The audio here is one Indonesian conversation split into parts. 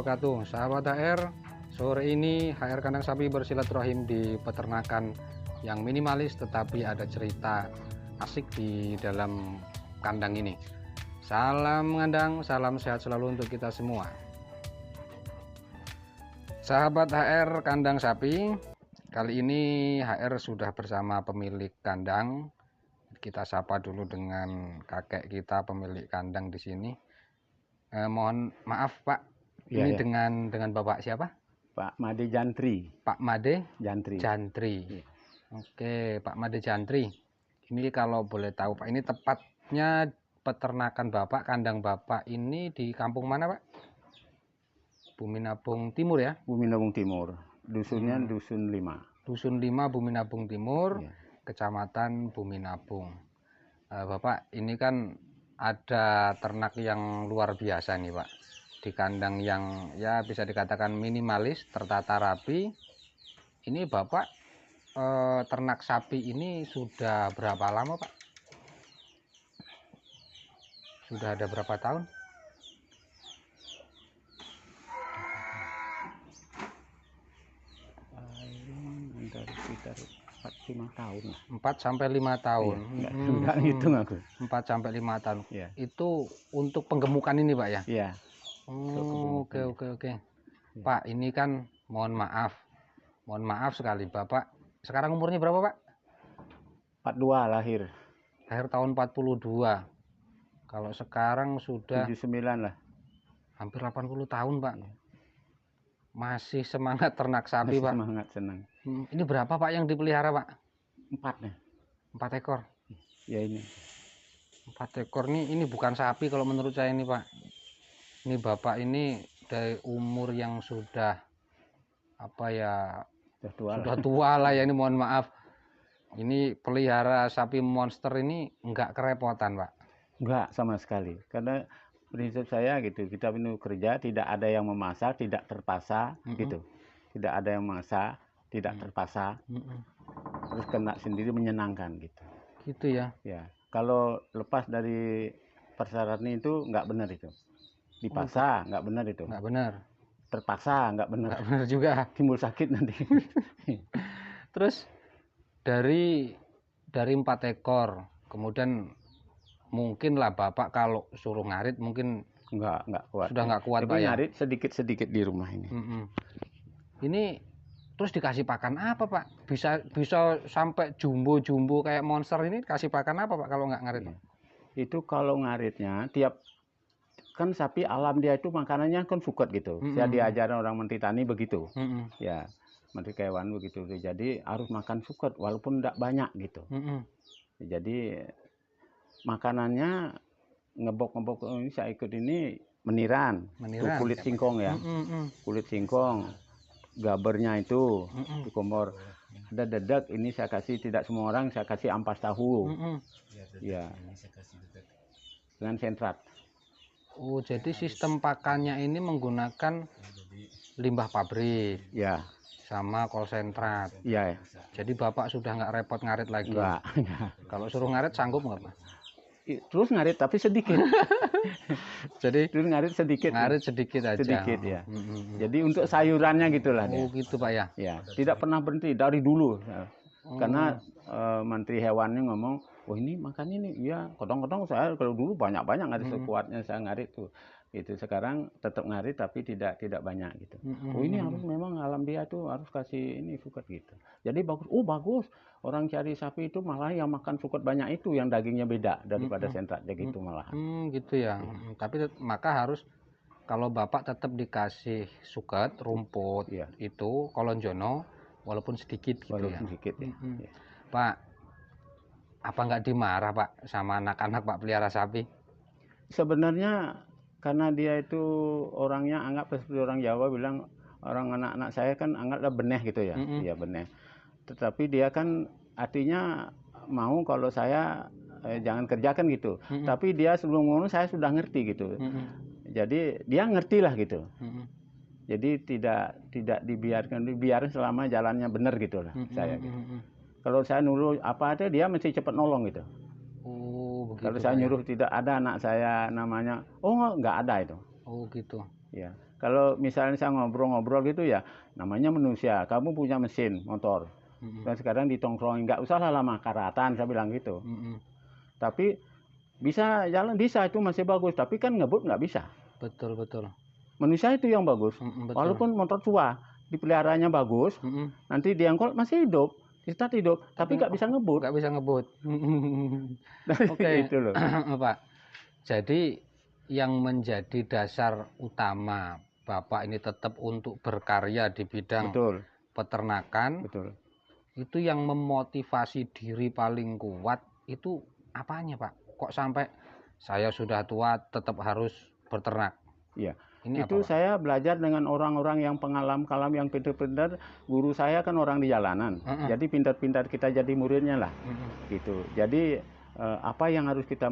wabarakatuh. Sahabat HR, sore ini HR Kandang Sapi bersilaturahim di peternakan yang minimalis tetapi ada cerita asik di dalam kandang ini. Salam mengandang, salam sehat selalu untuk kita semua. Sahabat HR Kandang Sapi, kali ini HR sudah bersama pemilik kandang. Kita sapa dulu dengan kakek kita pemilik kandang di sini. Mohon maaf Pak, ini ya. dengan Bapak siapa? Pak Made Jantri. Pak Made Jantri. Jantri. Ya. Oke, Pak Made Jantri. Ini kalau boleh tahu Pak, ini tepatnya peternakan Bapak, kandang Bapak ini di kampung mana Pak? Buminabung Timur ya? Buminabung Timur. Dusunnya Dusun 5. Dusun 5 Buminabung Timur, Ya. Kecamatan Buminabung. Bapak, ini kan ada ternak yang luar biasa nih Pak, di kandang yang ya bisa dikatakan minimalis, tertata rapi. Ini Bapak ternak sapi ini sudah berapa lama Pak? Sudah ada berapa tahun? Sekitar 4-5 tahun lah. 4 sampai 5 tahun. Iya, enggak ngitung aku. 4 sampai 5 tahun. Ya. Itu untuk penggemukan ini Pak ya? Iya. Oke. Ya. Pak, ini kan mohon maaf sekali Bapak. Sekarang umurnya berapa Pak? 42 lahir. Lahir tahun 42. Kalau sekarang sudah 79 lah. hampir 80 tahun Pak. Ya. Masih semangat ternak sapi Masih Pak. semangat, senang. Ini berapa Pak yang dipelihara Pak? 4 nih. 4 ekor. Ya ini. 4 ekor nih, ini bukan sapi kalau menurut saya ini Pak. Ini Bapak ini dari umur yang sudah apa ya? Sudah tua lah ya, ini mohon maaf. Ini pelihara sapi monster ini enggak kerepotan Pak? Enggak sama sekali. Karena prinsip saya gitu, kita ini kerja tidak ada yang memasak, tidak terpaksa gitu. Tidak ada yang memasak, tidak terpaksa. Terus kena sendiri menyenangkan gitu. Gitu ya. Ya. Kalau lepas dari persyaratan itu nggak benar itu. Dipaksa nggak benar itu. Nggak benar. Terpaksa nggak benar. Nggak benar juga. Timbul sakit nanti. Terus dari 4 ekor, kemudian mungkin lah Bapak kalau suruh ngarit mungkin nggak kuat. Sudah nggak kuat Pak Tapi ya? ngarit sedikit-sedikit di rumah ini. Ini terus dikasih pakan apa Pak? Bisa sampai jumbo kayak monster ini kasih pakan apa Pak kalau nggak ngarit? Ya. Itu kalau ngaritnya tiap kan sapi alam dia itu makanannya kan suket gitu. Saya diajarin orang menteri tani begitu. Ya, menteri kewan begitu. Jadi harus makan suket walaupun tidak banyak gitu. Jadi makanannya ngebok ini saya ikut ini meniran. Tuh, kulit singkong ya. Kulit singkong. Gabernya itu kompor. Ada dedek ini saya kasih, tidak semua orang saya kasih ampas tahu. Ya. Dengan sentrat. Oh, jadi sistem pakannya ini menggunakan limbah pabrik. Ya. Sama konsentrat. Iya. Jadi Bapak sudah nggak repot ngarit lagi. Enggak. Kalau suruh ngarit sanggup nggak Pak? Terus ngarit tapi sedikit. Jadi terus ngarit sedikit. Ngarit sedikit aja. Sedikit ya. Jadi untuk sayurannya gitulah dia. Oh gitu Pak ya. Ya, tidak pernah berhenti dari dulu. Karena Menteri Hewannya ngomong, oh ini makan ini, ya kadang-kadang saya kalau dulu banyak-banyak ngarit sekuatnya saya ngarit tuh. Itu sekarang tetap ngarit tapi tidak banyak gitu. Oh ini harus memang alam dia tuh harus kasih ini suket gitu. Jadi bagus. Oh bagus. Orang cari sapi itu malah yang makan suket banyak itu yang dagingnya beda daripada sentrat gitu malah. Gitu ya. Tapi maka harus kalau Bapak tetap dikasih suket rumput itu kolonjono walaupun sedikit gitu walaupun ya. Sedikit ya. Pak, apa nggak dimarah Pak sama anak-anak Pak pelihara sapi? Sebenarnya karena dia itu orangnya anggap seperti orang Jawa bilang orang anak-anak saya kan anggaplah beneh gitu ya. Iya beneh. Tetapi dia kan artinya mau kalau saya jangan kerjakan gitu. Tapi dia sebelum ngomong saya sudah ngerti gitu. Jadi dia ngerti lah gitu. Jadi tidak dibiarkan selama jalannya benar gitu lah saya. Gitu. Kalau saya nyuruh apa aja dia mesti cepat nolong gitu. Oh, begitu. Kalau saya nyuruh tidak ada anak saya namanya, oh nggak ada itu. Oh gitu. Ya. kalau misalnya saya ngobrol-ngobrol gitu ya, namanya manusia, kamu punya mesin motor, dan sekarang ditongkrongin, nggak usah lah lama karatan, saya bilang gitu. Tapi bisa jalan, bisa, itu masih bagus, tapi kan ngebut nggak bisa. Betul. Manusia itu yang bagus, Betul. walaupun motor tua, dipeliharanya bagus, nanti diangkut masih hidup, start hidup, tapi nggak bisa ngebut. Nggak bisa ngebut. Oke. Itu loh. Pak, jadi yang menjadi dasar utama Bapak ini tetap untuk berkarya di bidang Betul. peternakan. Betul. Itu yang memotivasi diri paling kuat itu apanya, Pak? Kok sampai saya sudah tua tetap harus beternak? Iya. Ini Itu apa, Pak? saya belajar dengan orang-orang yang pengalaman yang pintar-pintar. Guru saya kan orang di jalanan, jadi pintar-pintar kita jadi muridnya lah. Gitu. Jadi apa yang harus kita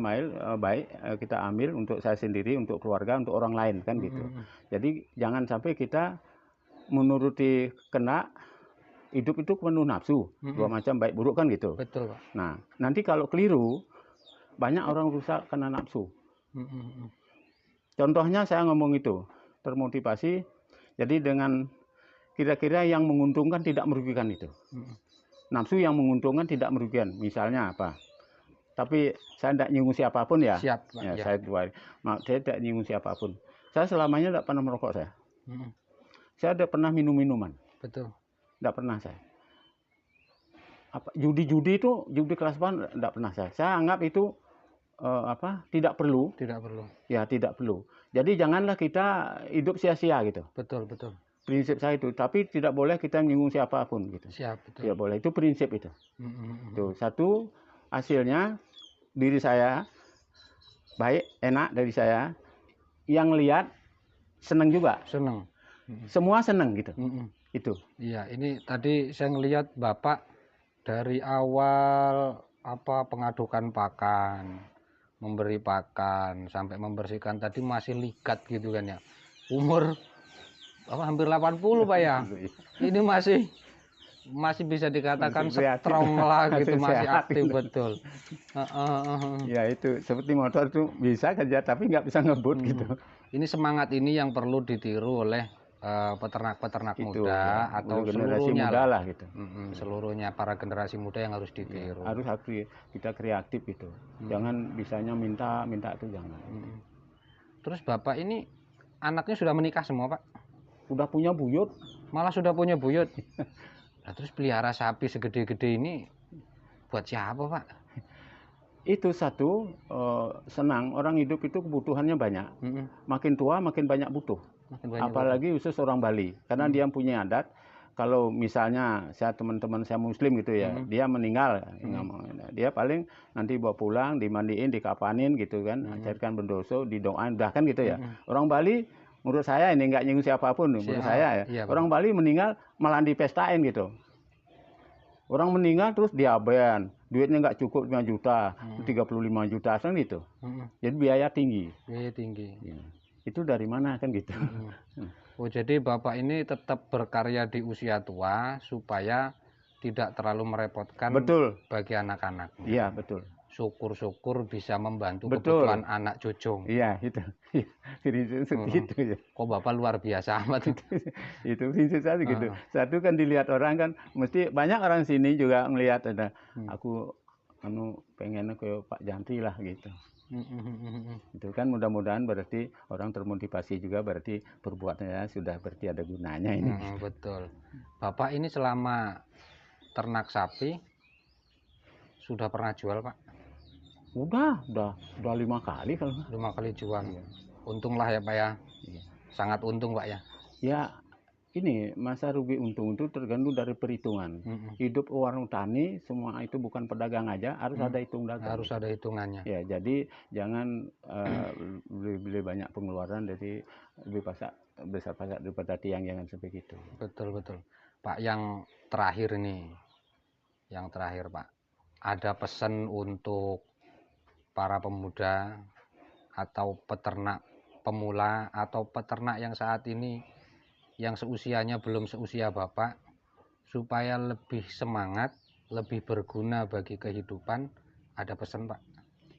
kita ambil untuk saya sendiri, untuk keluarga, untuk orang lain kan gitu. Jadi jangan sampai kita menuruti kena hidup itu penuh nafsu, dua macam baik buruk kan gitu. Betul, Pak. Nah, nanti kalau keliru banyak orang rusak kena nafsu. Contohnya saya ngomong itu termotivasi, jadi dengan kira-kira yang menguntungkan tidak merugikan itu. Nafsu yang menguntungkan tidak merugikan, misalnya apa? Tapi saya tidak nyinggung siapapun ya. Siap, Pak. Ya, Ya. saya tidak nyinggung siapapun. Saya selamanya tidak pernah merokok saya. Saya tidak pernah minum minuman. Betul. Tidak pernah saya. Judi itu, judi kelas bawah tidak pernah saya. Saya anggap itu tidak perlu. Tidak perlu. Ya, tidak perlu. Jadi janganlah kita hidup sia-sia gitu. Betul. Prinsip saya itu. Tapi tidak boleh kita menyinggung siapapun gitu. Siap, betul. Tidak boleh. Itu prinsip itu. Tuh, satu, hasilnya diri saya baik, enak dari saya. Yang lihat senang juga. Senang. Semua senang gitu. Itu. Iya, ini tadi saya ngelihat Bapak dari awal pengadukan pakan, memberi pakan sampai membersihkan tadi masih ligat gitu kan ya. Umur hampir 80, Pak ya. Ini masih bisa dikatakan strong lah gitu, masih aktif. Betul. Ya itu seperti motor itu bisa kerja tapi nggak bisa ngebut gitu. Ini semangat ini yang perlu ditiru oleh peternak-peternak muda atau seluruhnya lah gitu. Seluruhnya para generasi muda yang harus ditiru. Harus kita kreatif gitu. Jangan bisanya minta itu jangan. Terus Bapak ini anaknya sudah menikah semua, Pak? Udah punya buyut. Malah sudah punya buyut. Nah, terus pelihara sapi segede-gede ini buat siapa, Pak? Itu satu, senang. Orang hidup itu kebutuhannya banyak. Makin tua makin banyak butuh. Apalagi khusus orang Bali, karena dia punya adat. Kalau misalnya teman-teman saya Muslim gitu ya, dia meninggal, dia paling nanti bawa pulang, dimandiin, dikapanin gitu kan, carikan berdoso, didoain, udah kan gitu ya. Orang Bali, menurut saya ini nggak nyinggung siapapun, menurut saya ya. Iya, orang Bali meninggal malah dipestain gitu. Orang meninggal terus diaben, duitnya nggak cukup 5 juta, 35 juta, kan gitu. Jadi biaya tinggi. Biaya tinggi. Ya. Itu dari mana kan gitu. Oh, jadi Bapak ini tetap berkarya di usia tua supaya tidak terlalu merepotkan bagi anak-anak. Iya, betul. Syukur-syukur bisa membantu kebutuhan anak cucu. Iya, itu. Itu ya. Kok Bapak luar biasa amat itu. Itu prinsip saya gitu. Satu kan dilihat orang kan, mesti banyak orang sini juga ngelihat ada aku pengen ke Pak Jantri lah gitu. Itu kan mudah-mudahan berarti orang termotivasi juga, berarti perbuatannya sudah berarti ada gunanya ini. Betul. Bapak ini selama ternak sapi sudah pernah jual, Pak? Udah 5 kali kalau. 5 kali jual. Iya. Untung lah ya, Pak ya. Iya. Sangat untung, Pak ya. Ya, ini masa rugi untung itu tergantung dari perhitungan. Hidup orang tani semua itu bukan pedagang aja, harus ada hitung dagang. Harus ada hitungannya. Ya, jadi jangan beli banyak pengeluaran, jadi lebih besar pajak daripada tiang, jangan sampai gitu. Betul. Pak, yang terakhir nih. Yang terakhir, Pak. Ada pesan untuk para pemuda atau peternak pemula atau peternak yang saat ini yang seusianya belum seusia Bapak, supaya lebih semangat, lebih berguna bagi kehidupan, ada pesan, Pak?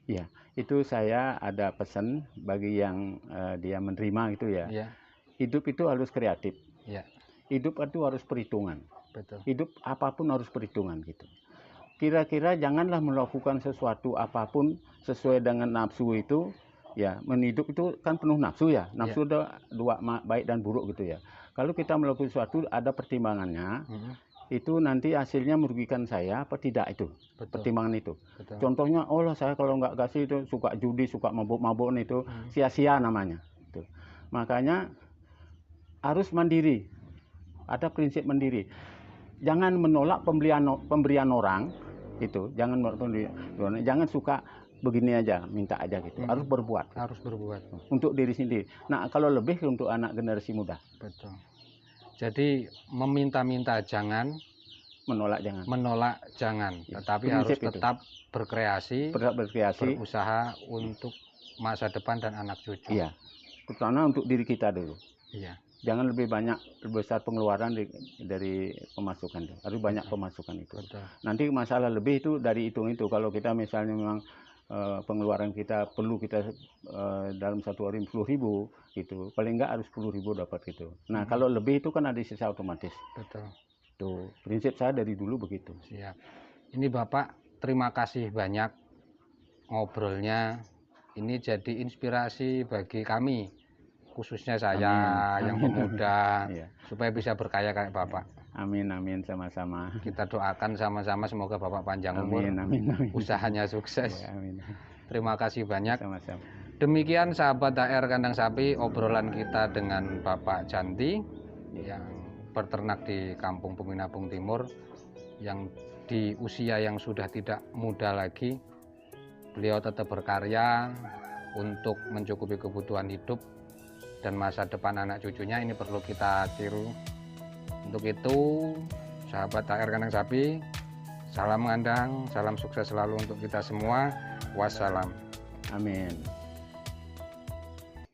Ya, itu saya ada pesan bagi yang dia menerima gitu ya. hidup itu harus kreatif. Ya. Hidup itu harus perhitungan. Betul. Hidup apapun harus perhitungan gitu. Kira-kira janganlah melakukan sesuatu apapun sesuai dengan nafsu itu. Ya, menghidup itu kan penuh nafsu ya. Nafsu ada dua, baik dan buruk gitu ya. Kalau kita melakukan sesuatu ada pertimbangannya, itu nanti hasilnya merugikan saya apa tidak itu. Betul. Pertimbangan itu. Betul. Contohnya, oh lah saya kalau nggak kasih itu suka judi, suka mabuk-mabuk itu sia-sia namanya. Gitu. Makanya harus mandiri. Ada prinsip mandiri. Jangan menolak pemberian orang itu. Jangan suka begini aja, minta aja gitu. Harus berbuat. Harus berbuat. Untuk diri sendiri. Nah, kalau lebih untuk anak generasi muda. Betul. Jadi meminta-minta jangan, menolak jangan. Menolak jangan, ya, tetapi harus tetap berkreasi, berusaha untuk masa depan dan anak cucu. Iya. Terutama untuk diri kita dulu. Iya. Jangan lebih besar pengeluaran dari pemasukan. Harus banyak pemasukan itu. Betul. Nanti masalah lebih itu dari hitung itu. Kalau kita misalnya memang pengeluaran kita perlu kita dalam satu hari 10.000 gitu, paling enggak harus 10.000 dapat gitu. Nah kalau lebih itu kan ada sisa otomatis. Betul. Tuh prinsip saya dari dulu begitu. Siap. Ini Bapak terima kasih banyak ngobrolnya. Ini jadi inspirasi bagi kami, khususnya saya yang pemuda, supaya bisa berkaya kayak Bapak. Amin, amin, sama-sama. Kita doakan sama-sama semoga Bapak panjang umur, amin. usahanya sukses. Ya, amin. Terima kasih banyak. Sama-sama. Demikian sahabat HR Kandang Sapi, obrolan kita dengan Bapak Janti yang berternak di Kampung Peminabung Timur, yang di usia yang sudah tidak muda lagi. Beliau tetap berkarya untuk mencukupi kebutuhan hidup dan masa depan anak cucunya. Ini perlu kita tiru. Untuk itu, sahabat HR Kandang Sapi, salam ngandang, salam sukses selalu untuk kita semua. Wassalam. Amin.